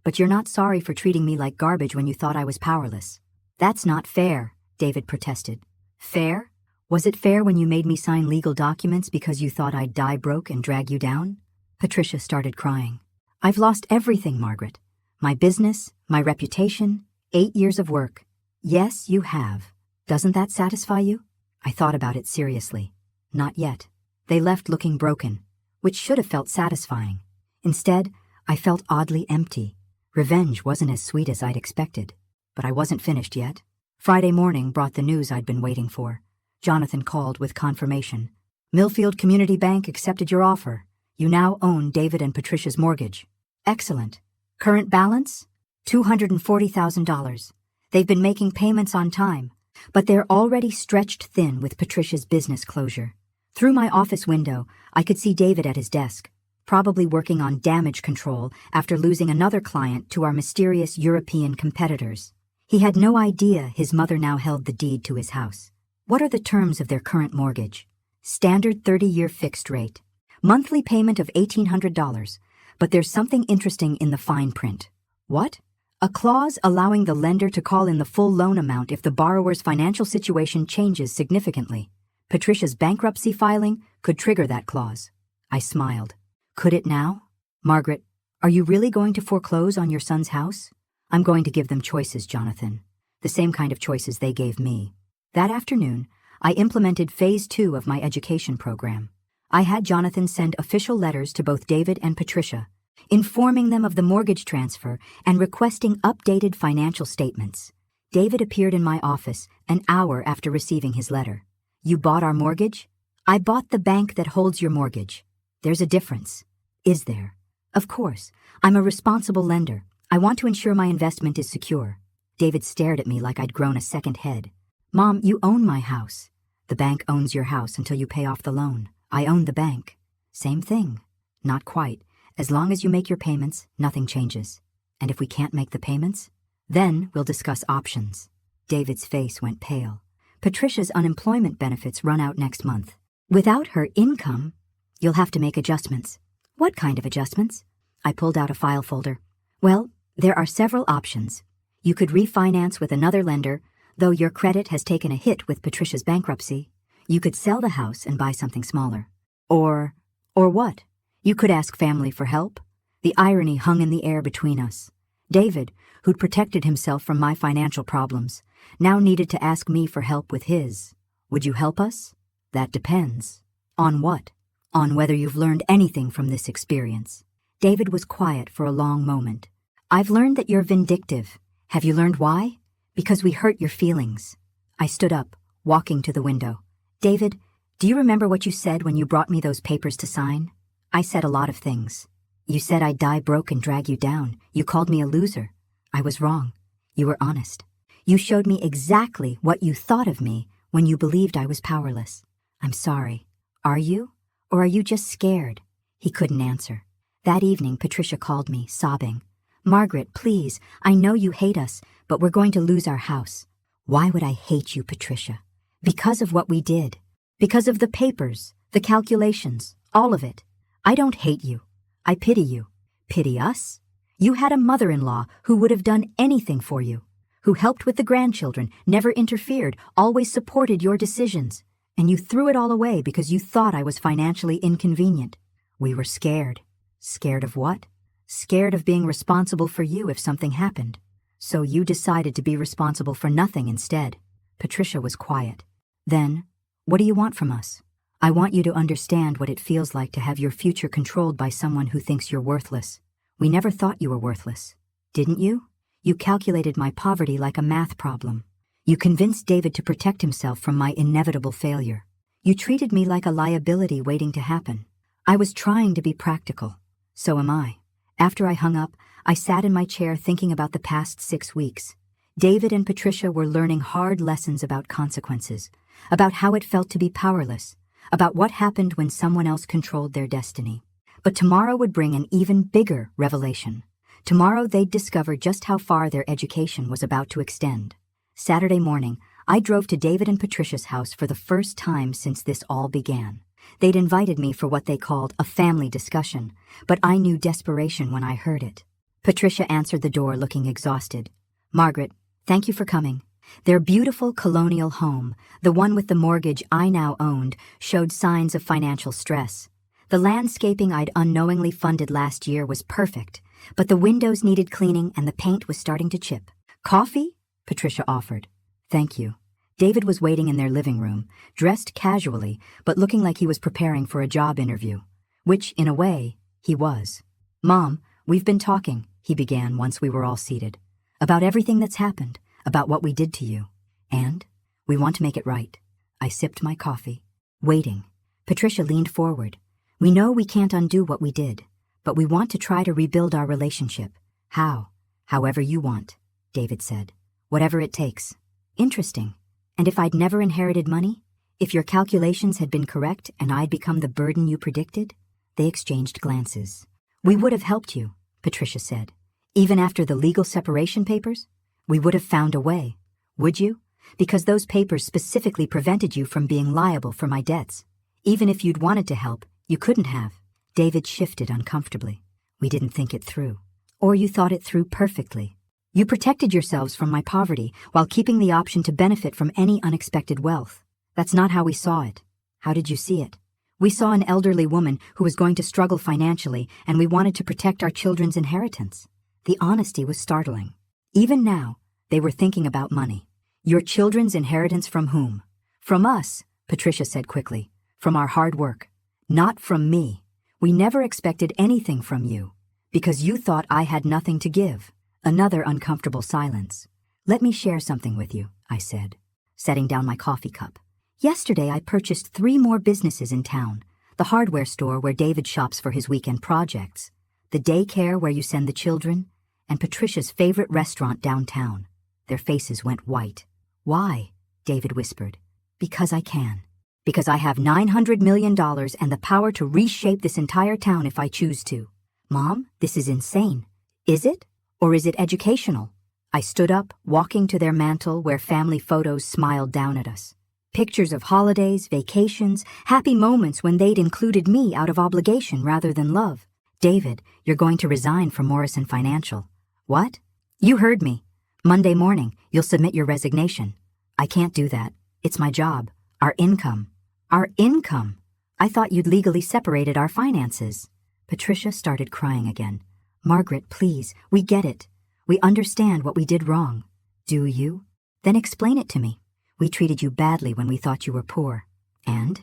S1: But you're not sorry for treating me like garbage when you thought I was powerless. That's not fair, David protested. Fair? Was it fair when you made me sign legal documents because you thought I'd die broke and drag you down? Patricia started crying. I've lost everything, Margaret. My business, my reputation, 8 years of work. Yes, you have. Doesn't that satisfy you? I thought about it seriously. Not yet. They left looking broken, which should have felt satisfying. Instead, I felt oddly empty. Revenge wasn't as sweet as I'd expected. But I wasn't finished yet. Friday morning brought the news I'd been waiting for. Jonathan called with confirmation. Millfield Community Bank accepted your offer. You now own David and Patricia's mortgage. Excellent. Current balance? $240,000. They've been making payments on time, but they're already stretched thin with Patricia's business closure. Through my office window, I could see David at his desk, probably working on damage control after losing another client to our mysterious European competitors. He had no idea his mother now held the deed to his house. What are the terms of their current mortgage? Standard 30-year fixed rate. Monthly payment of $1,800, but there's something interesting in the fine print. What? A clause allowing the lender to call in the full loan amount if the borrower's financial situation changes significantly. Patricia's bankruptcy filing could trigger that clause. I smiled. Could it now? Margaret, are you really going to foreclose on your son's house? I'm going to give them choices, Jonathan. The same kind of choices they gave me. That afternoon, I implemented Phase 2 of my education program. I had Jonathan send official letters to both David and Patricia, informing them of the mortgage transfer and requesting updated financial statements. David appeared in my office an hour after receiving his letter. You bought our mortgage? I bought the bank that holds your mortgage. There's a difference. Is there? Of course. I'm a responsible lender. I want to ensure my investment is secure. David stared at me like I'd grown a second head. Mom, you own my house. The bank owns your house until you pay off the loan. I own the bank. Same thing. Not quite. As long as you make your payments, nothing changes. And if we can't make the payments, then we'll discuss options. David's face went pale. Patricia's unemployment benefits run out next month. Without her income, you'll have to make adjustments. What kind of adjustments? I pulled out a file folder. Well, there are several options. You could refinance with another lender, though your credit has taken a hit with Patricia's bankruptcy. You could sell the house and buy something smaller. Or what? You could ask family for help. The irony hung in the air between us. David, who'd protected himself from my financial problems, now needed to ask me for help with his. Would you help us? That depends. On what? On whether you've learned anything from this experience. David was quiet for a long moment. I've learned that you're vindictive. Have you learned why? Because we hurt your feelings. I stood up, walking to the window. David, do you remember what you said when you brought me those papers to sign? I said a lot of things. You said I'd die broke and drag you down. You called me a loser. I was wrong. You were honest. You showed me exactly what you thought of me when you believed I was powerless. I'm sorry. Are you? Or are you just scared? He couldn't answer. That evening, Patricia called me, sobbing. Margaret, please, I know you hate us, but we're going to lose our house. Why would I hate you, Patricia? Because of what we did. Because of the papers, the calculations, all of it. I don't hate you. I pity you. Pity us? You had a mother-in-law who would have done anything for you, who helped with the grandchildren, never interfered, always supported your decisions, and you threw it all away because you thought I was financially inconvenient. We were scared. Scared of what? Scared of being responsible for you if something happened. So you decided to be responsible for nothing instead. Patricia was quiet. Then, what do you want from us? I want you to understand what it feels like to have your future controlled by someone who thinks you're worthless. We never thought you were worthless. Didn't you? You calculated my poverty like a math problem. You convinced David to protect himself from my inevitable failure. You treated me like a liability waiting to happen. I was trying to be practical. So am I. After I hung up, I sat in my chair thinking about the past 6 weeks. David and Patricia were learning hard lessons about consequences, about how it felt to be powerless, about what happened when someone else controlled their destiny. But tomorrow would bring an even bigger revelation. Tomorrow they'd discover just how far their education was about to extend. Saturday morning, I drove to David and Patricia's house for the first time since this all began. They'd invited me for what they called a family discussion, but I knew desperation when I heard it. Patricia answered the door looking exhausted. Margaret, thank you for coming. Their beautiful colonial home, the one with the mortgage I now owned, showed signs of financial stress. The landscaping I'd unknowingly funded last year was perfect, but the windows needed cleaning and the paint was starting to chip. Coffee? Patricia offered. Thank you. David was waiting in their living room, dressed casually, but looking like he was preparing for a job interview. Which, in a way, he was. Mom, we've been talking, he began once we were all seated. About everything that's happened, about what we did to you. And we want to make it right. I sipped my coffee, waiting. Patricia leaned forward. We know we can't undo what we did, but we want to try to rebuild our relationship. How? However you want, David said. Whatever it takes. Interesting. And if I'd never inherited money? If your calculations had been correct and I'd become the burden you predicted? They exchanged glances. We would have helped you, Patricia said. Even after the legal separation papers? We would have found a way. Would you? Because those papers specifically prevented you from being liable for my debts. Even if you'd wanted to help, you couldn't have. David shifted uncomfortably. We didn't think it through. Or you thought it through perfectly. You protected yourselves from my poverty while keeping the option to benefit from any unexpected wealth. That's not how we saw it. How did you see it? We saw an elderly woman who was going to struggle financially, and we wanted to protect our children's inheritance. The honesty was startling. Even now, they were thinking about money. Your children's inheritance from whom? From us, Patricia said quickly. From our hard work. Not from me. We never expected anything from you. Because you thought I had nothing to give. Another uncomfortable silence. Let me share something with you, I said, setting down my coffee cup. Yesterday I purchased 3 more businesses in town. The hardware store where David shops for his weekend projects, the daycare where you send the children, and Patricia's favorite restaurant downtown. Their faces went white. Why? David whispered. Because I can. Because I have $900 million and the power to reshape this entire town if I choose to. Mom, this is insane. Is it? Or is it educational? I stood up, walking to their mantel where family photos smiled down at us. Pictures of holidays, vacations, happy moments when they'd included me out of obligation rather than love. David, you're going to resign from Morrison Financial. What? You heard me. Monday morning, you'll submit your resignation. I can't do that. It's my job. Our income. Our income. I thought you'd legally separated our finances. Patricia started crying again. Margaret, please, we get it. We understand what we did wrong. Do you? Then explain it to me. We treated you badly when we thought you were poor. And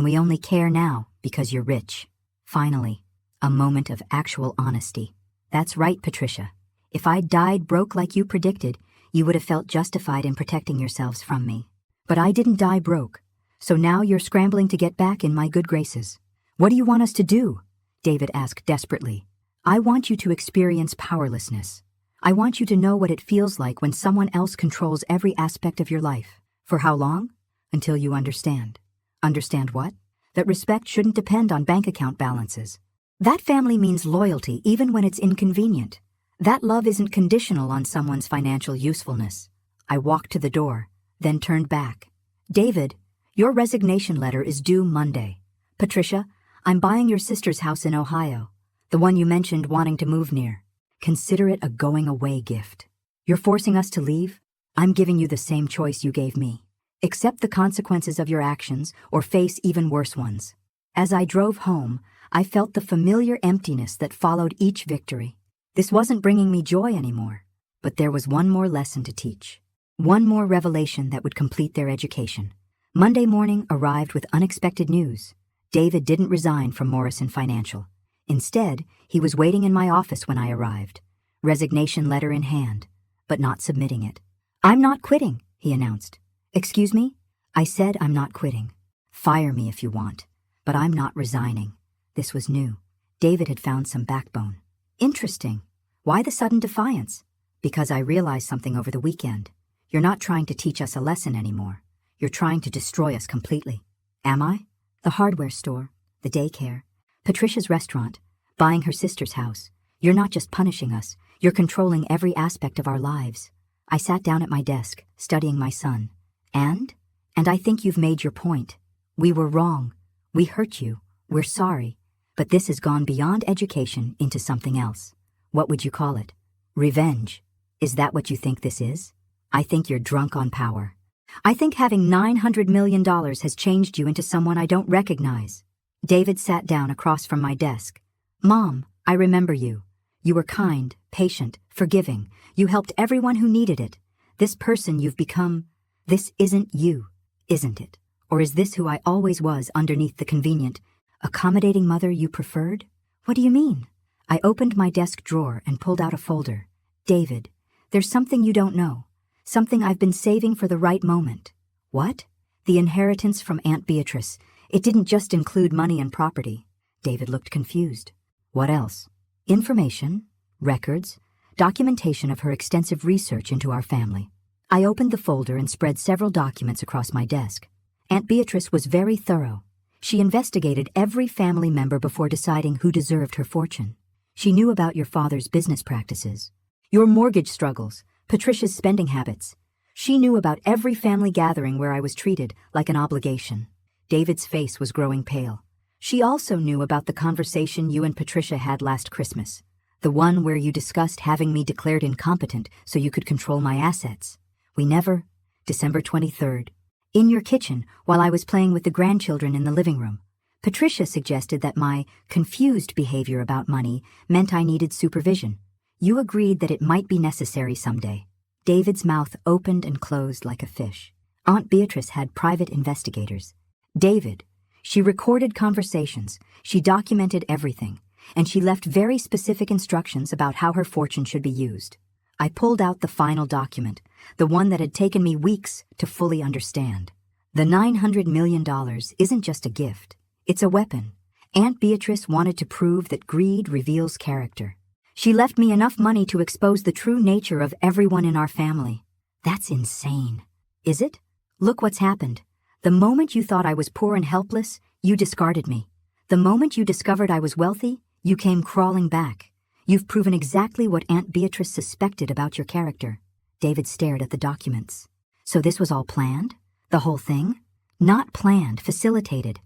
S1: we only care now because you're rich. Finally, a moment of actual honesty. That's right, Patricia. If I died broke like you predicted, you would have felt justified in protecting yourselves from me. But I didn't die broke, so now you're scrambling to get back in my good graces. What do you want us to do? David asked desperately. I want you to experience powerlessness. I want you to know what it feels like when someone else controls every aspect of your life. For how long? Until you understand. Understand what? That respect shouldn't depend on bank account balances. That family means loyalty even when it's inconvenient. That love isn't conditional on someone's financial usefulness. I walked to the door, then turned back. David, your resignation letter is due Monday. Patricia, I'm buying your sister's house in Ohio, the one you mentioned wanting to move near. Consider it a going-away gift. You're forcing us to leave? I'm giving you the same choice you gave me. Accept the consequences of your actions or face even worse ones. As I drove home, I felt the familiar emptiness that followed each victory. This wasn't bringing me joy anymore, but there was one more lesson to teach. One more revelation that would complete their education. Monday morning arrived with unexpected news. David didn't resign from Morrison Financial. Instead, he was waiting in my office when I arrived, resignation letter in hand, but not submitting it. I'm not quitting, he announced. Excuse me? I said I'm not quitting. Fire me if you want, but I'm not resigning. This was new. David had found some backbone. Interesting. Why the sudden defiance? Because I realized something over the weekend. You're not trying to teach us a lesson anymore. You're trying to destroy us completely. Am I? The hardware store, the daycare, Patricia's restaurant, buying her sister's house. You're not just punishing us, you're controlling every aspect of our lives. I sat down at my desk, studying my son. And I think you've made your point. We were wrong. We hurt you. We're sorry. But this has gone beyond education into something else. What would you call it? Revenge. Is that what you think this is? I think you're drunk on power. I think having $900 million has changed you into someone I don't recognize. David sat down across from my desk. Mom, I remember you. You were kind, patient, forgiving. You helped everyone who needed it. This person you've become, this isn't you, isn't it? Or is this who I always was underneath the convenient, accommodating mother you preferred? What do you mean? I opened my desk drawer and pulled out a folder. David, there's something you don't know. Something I've been saving for the right moment. What? The inheritance from Aunt Beatrice. It didn't just include money and property. David looked confused. What else? Information, records, documentation of her extensive research into our family. I opened the folder and spread several documents across my desk. Aunt Beatrice was very thorough. She investigated every family member before deciding who deserved her fortune. She knew about your father's business practices, your mortgage struggles, Patricia's spending habits. She knew about every family gathering where I was treated like an obligation. David's face was growing pale. She also knew about the conversation you and Patricia had last Christmas, the one where you discussed having me declared incompetent so you could control my assets. We never. December 23rd. In your kitchen, while I was playing with the grandchildren in the living room, Patricia suggested that my confused behavior about money meant I needed supervision. You agreed that it might be necessary someday. David's mouth opened and closed like a fish. Aunt Beatrice had private investigators. David, she recorded conversations, she documented everything, and she left very specific instructions about how her fortune should be used. I pulled out the final document, the one that had taken me weeks to fully understand. The $900 million isn't just a gift, it's a weapon. Aunt Beatrice wanted to prove that greed reveals character. She left me enough money to expose the true nature of everyone in our family. That's insane. Is it? Look what's happened. The moment you thought I was poor and helpless, you discarded me. The moment you discovered I was wealthy, you came crawling back. You've proven exactly what Aunt Beatrice suspected about your character. David stared at the documents. So this was all planned? The whole thing? Not planned, facilitated.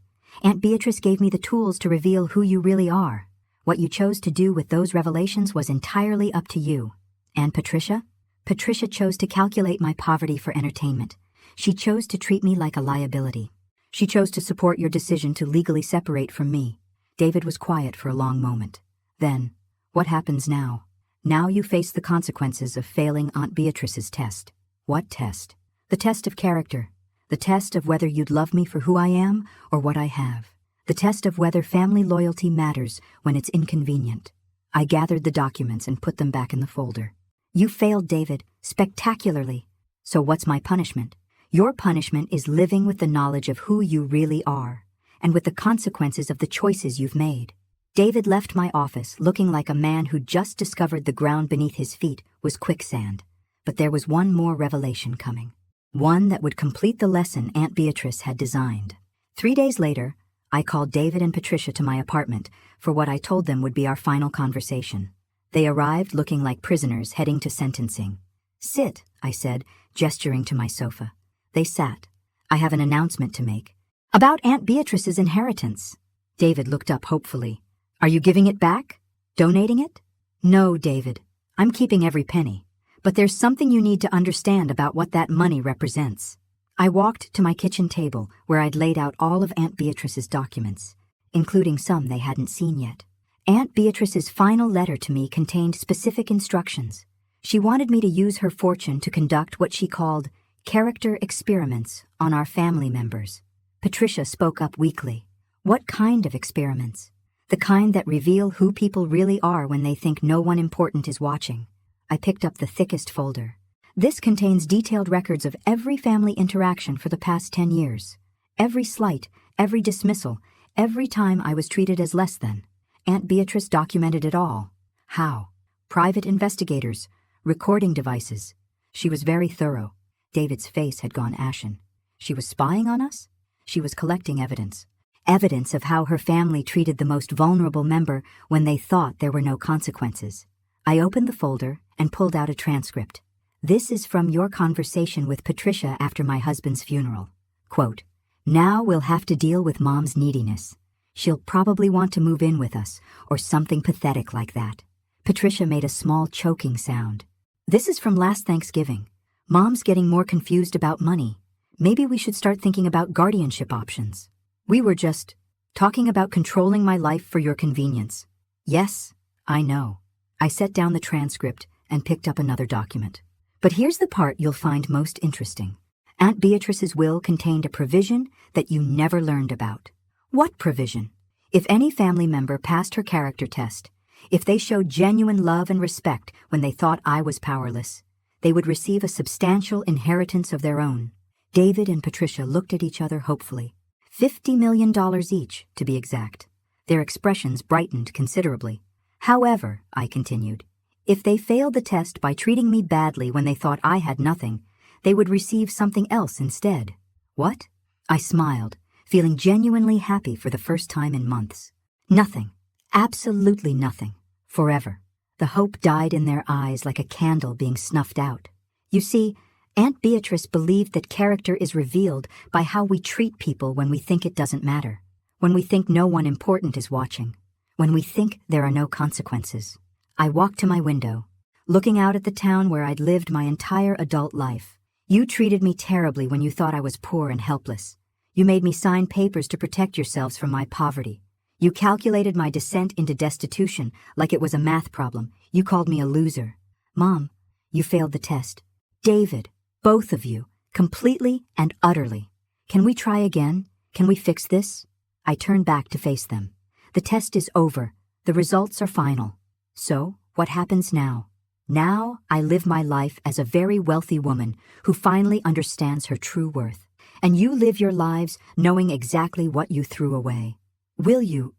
S1: Aunt Beatrice gave me the tools to reveal who you really are. What you chose to do with those revelations was entirely up to you. And Patricia? Patricia chose to calculate my poverty for entertainment. She chose to treat me like a liability. She chose to support your decision to legally separate from me. David was quiet for a long moment. Then, what happens now? Now you face the consequences of failing Aunt Beatrice's test. What test? The test of character. The test of whether you'd love me for who I am or what I have. The test of whether family loyalty matters when it's inconvenient. I gathered the documents and put them back in the folder. You failed, David, spectacularly. So what's my punishment? Your punishment is living with the knowledge of who you really are, and with the consequences of the choices you've made. David left my office looking like a man who'd just discovered the ground beneath his feet was quicksand. But there was one more revelation coming. One that would complete the lesson Aunt Beatrice had designed. 3 days later, I called David and Patricia to my apartment for what I told them would be our final conversation. They arrived looking like prisoners heading to sentencing. Sit, I said, gesturing to my sofa. They sat. I have an announcement to make. About Aunt Beatrice's inheritance. David looked up hopefully. Are you giving it back? Donating it? No, David. I'm keeping every penny. But there's something you need to understand about what that money represents. I walked to my kitchen table where I'd laid out all of Aunt Beatrice's documents, including some they hadn't seen yet. Aunt Beatrice's final letter to me contained specific instructions. She wanted me to use her fortune to conduct what she called character experiments on our family members. Patricia spoke up weakly. What kind of experiments? The kind that reveal who people really are when they think no one important is watching. I picked up the thickest folder. This contains detailed records of every family interaction for the past 10 years. Every slight, every dismissal, every time I was treated as less than. Aunt Beatrice documented it all. How? Private investigators, recording devices. She was very thorough. David's face had gone ashen. She was spying on us? She was collecting evidence. Evidence of how her family treated the most vulnerable member when they thought there were no consequences. I opened the folder and pulled out a transcript. This is from your conversation with Patricia after my husband's funeral. Quote, "Now we'll have to deal with Mom's neediness. She'll probably want to move in with us, or something pathetic like that." Patricia made a small choking sound. This is from last Thanksgiving. Mom's getting more confused about money. Maybe we should start thinking about guardianship options. We were just talking about controlling my life for your convenience. Yes, I know. I set down the transcript and picked up another document. But here's the part you'll find most interesting. Aunt Beatrice's will contained a provision that you never learned about. What provision? If any family member passed her character test, if they showed genuine love and respect when they thought I was powerless, they would receive a substantial inheritance of their own. David and Patricia looked at each other hopefully. $50 million each, to be exact. Their expressions brightened considerably. However, I continued, if they failed the test by treating me badly when they thought I had nothing, they would receive something else instead. What? I smiled, feeling genuinely happy for the first time in months. Nothing. Absolutely nothing. Forever. The hope died in their eyes like a candle being snuffed out. You see, Aunt Beatrice believed that character is revealed by how we treat people when we think it doesn't matter, when we think no one important is watching, when we think there are no consequences. I walked to my window, looking out at the town where I'd lived my entire adult life. You treated me terribly when you thought I was poor and helpless. You made me sign papers to protect yourselves from my poverty. You calculated my descent into destitution like it was a math problem. You called me a loser. Mom, you failed the test. David, both of you, completely and utterly. Can we try again? Can we fix this? I turned back to face them. The test is over. The results are final. So, what happens now? Now, I live my life as a very wealthy woman who finally understands her true worth. And you live your lives knowing exactly what you threw away. Will you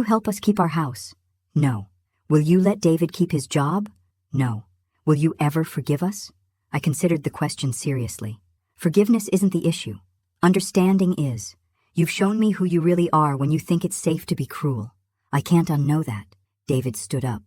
S1: help us keep our house? No. Will you let David keep his job? No. Will you ever forgive us? I considered the question seriously. Forgiveness isn't the issue. Understanding is. You've shown me who you really are when you think it's safe to be cruel. I can't unknow that. David stood up,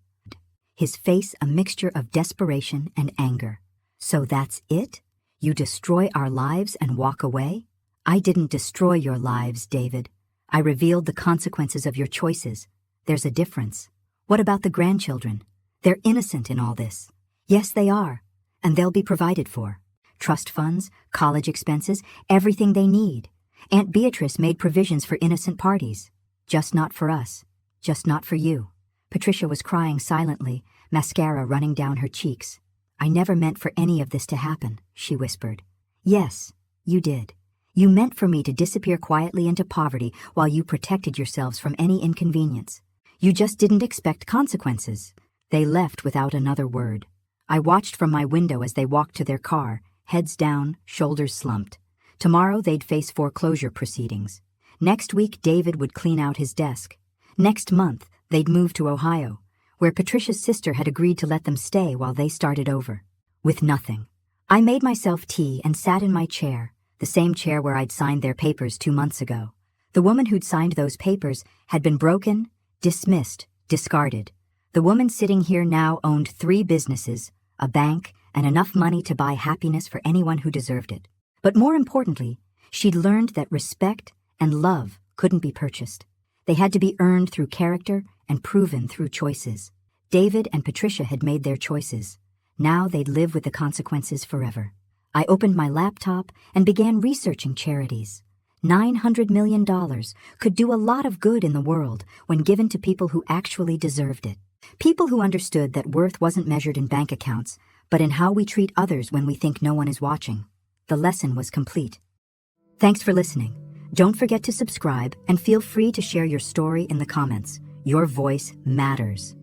S1: his face a mixture of desperation and anger. So that's it? You destroy our lives and walk away? I didn't destroy your lives, David. I revealed the consequences of your choices. There's a difference. What about the grandchildren? They're innocent in all this. Yes, they are. And they'll be provided for. Trust funds, college expenses, everything they need. Aunt Beatrice made provisions for innocent parties. Just not for us. Just not for you. Patricia was crying silently, mascara running down her cheeks. I never meant for any of this to happen, she whispered. Yes, you did. You meant for me to disappear quietly into poverty while you protected yourselves from any inconvenience. You just didn't expect consequences. They left without another word. I watched from my window as they walked to their car, heads down, shoulders slumped. Tomorrow they'd face foreclosure proceedings. Next week David would clean out his desk. Next month they'd move to Ohio, where Patricia's sister had agreed to let them stay while they started over. With nothing. I made myself tea and sat in my chair, the same chair where I'd signed their papers 2 months ago. The woman who'd signed those papers had been broken, dismissed, discarded. The woman sitting here now owned 3 businesses, a bank, and enough money to buy happiness for anyone who deserved it. But more importantly, she'd learned that respect and love couldn't be purchased. They had to be earned through character and proven through choices. David and Patricia had made their choices. Now they'd live with the consequences forever. I opened my laptop and began researching charities. $900 million could do a lot of good in the world when given to people who actually deserved it. People who understood that worth wasn't measured in bank accounts, but in how we treat others when we think no one is watching. The lesson was complete. Thanks for listening. Don't forget to subscribe and feel free to share your story in the comments. Your voice matters.